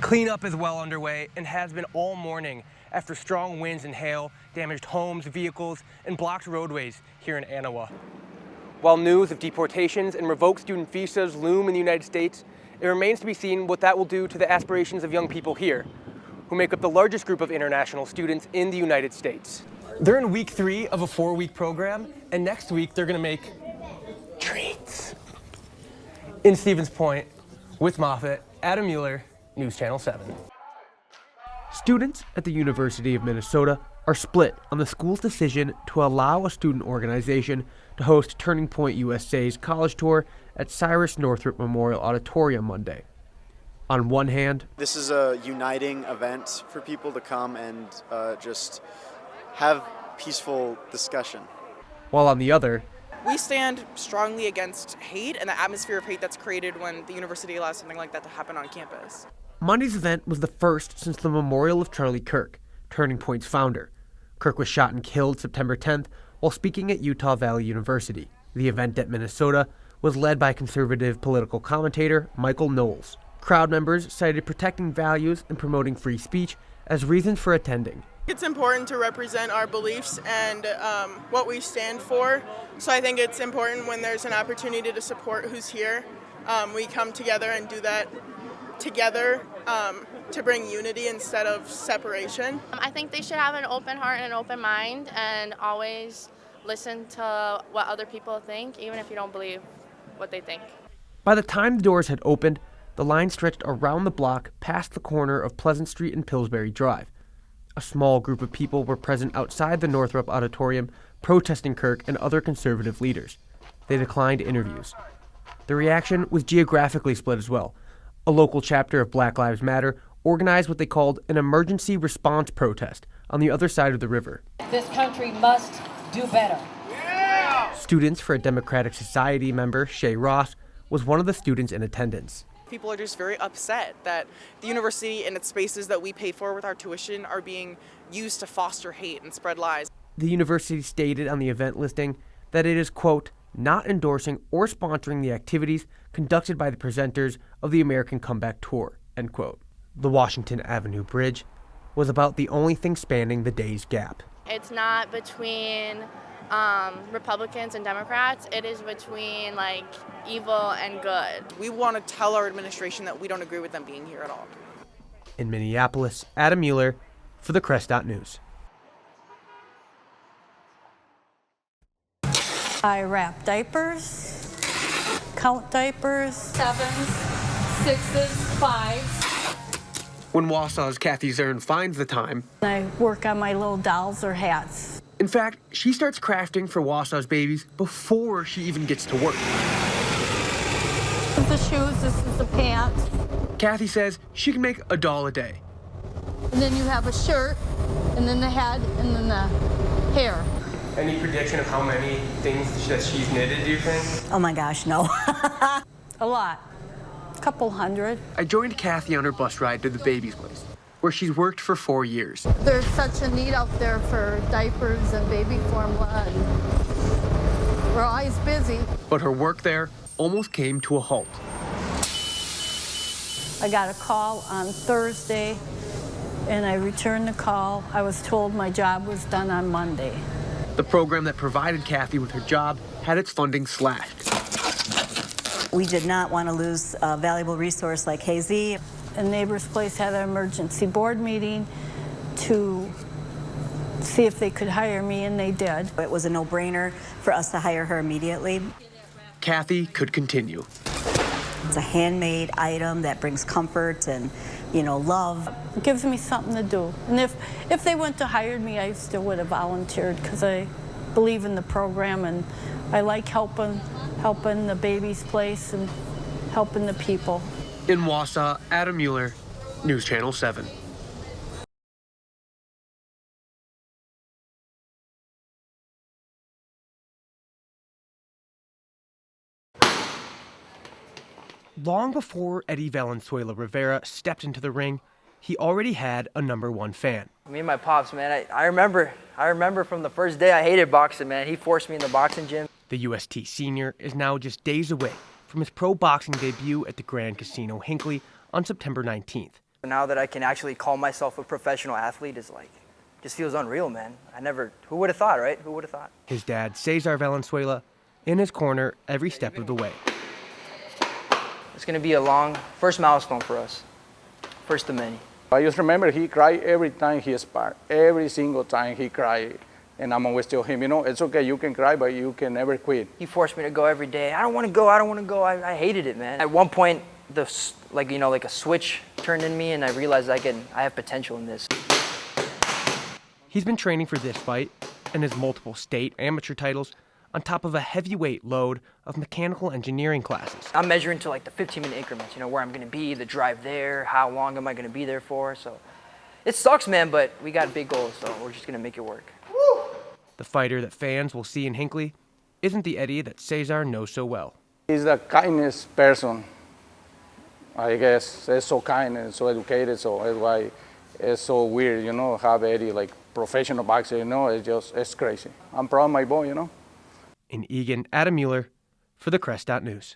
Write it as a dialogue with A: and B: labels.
A: Cleanup is well underway and has been all morning after strong winds and hail damaged homes, vehicles, and blocked roadways here in Anawa. While news of deportations and revoked student visas loom in the United States, it remains to be seen what that will do to the aspirations of young people here, who make up the largest group of international students in the United States. They're in week 3 of a 4-week program, and next week they're gonna make treats. In Stevens Point, with Moffat, Adam Mueller, News Channel 7.
B: Students at the University of Minnesota are split on the school's decision to allow a student organization to host Turning Point USA's college tour at Cyrus Northrop Memorial Auditorium Monday. On one hand,
C: this is a uniting event for people to come and just have peaceful discussion.
B: While on the other,
D: we stand strongly against hate and the atmosphere of hate that's created when the university allows something like that to happen on campus.
B: Monday's event was the first since the memorial of Charlie Kirk, Turning Point's founder. Kirk was shot and killed September 10th while speaking at Utah Valley University. The event at Minnesota was led by conservative political commentator Michael Knowles. Crowd members cited protecting values and promoting free speech as reasons for attending.
E: It's important to represent our beliefs and what we stand for. So I think it's important when there's an opportunity to support who's here, we come together and do that together to bring unity instead of separation.
F: I think they should have an open heart and an open mind and always listen to what other people think, even if you don't believe what they think.
B: By the time the doors had opened, the line stretched around the block past the corner of Pleasant Street and Pillsbury Drive. A small group of people were present outside the Northrop Auditorium protesting Kirk and other conservative leaders. They declined interviews. The reaction was geographically split as well. A local chapter of Black Lives Matter organized what they called an emergency response protest on the other side of the river.
G: This country must do better.
B: Yeah! Students for a Democratic Society member, Shay Ross, was one of the students in attendance.
D: People are just very upset that the university and its spaces that we pay for with our tuition are being used to foster hate and spread lies.
B: The university stated on the event listing that it is, quote, not endorsing or sponsoring the activities conducted by the presenters of the American Comeback Tour, end quote. The Washington Avenue Bridge was about the only thing spanning the day's gap.
F: It's not between Republicans and Democrats. It is between evil and good.
D: We want to tell our administration that we don't agree with them being here at all.
B: In Minneapolis, Adam Mueller for the Crest.News.
H: I wrap diapers, count diapers.
G: 7s, 6s, 5s.
B: When Wausau's Kathy Zern finds the time,
H: I work on my little dolls or hats.
B: In fact, she starts crafting for Wausau's babies before she even gets to work.
H: This is the shoes, this is the pants.
B: Kathy says she can make a doll a day.
H: And then you have a shirt, and then the head, and then the hair.
A: Any prediction of how many things that she's knitted, do you think?
I: Oh my gosh, no.
H: A lot. A couple hundred.
B: I joined Kathy on her bus ride to the baby's place, where she's worked for 4 years.
H: There's such a need out there for diapers and baby formula, and we're always busy.
B: But her work there almost came to a halt.
H: I got a call on Thursday, and I returned the call. I was told my job was done on Monday.
B: The program that provided Kathy with her job had its funding slashed.
I: We did not want to lose a valuable resource like Hazy.
H: A neighbor's place had an emergency board meeting to see if they could hire me, and they did.
I: It was a no-brainer for us to hire her immediately.
B: Kathy could continue.
I: It's a handmade item that brings comfort and, love.
H: It gives me something to do. And if they wouldn't have hired me, I still would have volunteered because I believe in the program and I like helping the baby's place and helping the people.
B: In Wausau, Adam Mueller, News Channel 7. Long before Eddie Valenzuela Rivera stepped into the ring, he already had a #1 fan.
J: Me and my pops, man, I remember from the first day I hated boxing, man. He forced me in the boxing gym.
B: The UST senior is now just days away from his pro boxing debut at the Grand Casino Hinckley on September 19th.
J: Now that I can actually call myself a professional athlete is like, just feels unreal, man. Who would have thought, right? Who would have thought?
B: His dad, Cesar Valenzuela, in his corner every step of the way.
J: It's going to be a long first milestone for us. First of many.
K: I just remember he cried every time he sparred. Every single time he cried. And I'm always tell him, you know, it's okay, you can cry, but you can never quit.
J: He forced me to go every day. I don't want to go, I don't want to go. I hated it, man. At one point, like a switch turned in me, and I realized I have potential in this.
B: He's been training for this fight and his multiple state amateur titles on top of a heavyweight load of mechanical engineering classes.
J: I'm measuring to like the 15-minute increments, you know, where I'm going to be, the drive there, how long am I going to be there for. So it sucks, man, but we got big goals, so we're just going to make it work.
B: The fighter that fans will see in Hinckley isn't the Eddie that Cesar knows so well.
K: He's the kindest person, I guess. He's so kind and so educated, so that's why it's so weird, you know, have Eddie like professional boxer, you know, it's crazy. I'm proud of my boy, you know.
B: In Eagan, Adam Mueller for the Crest.News.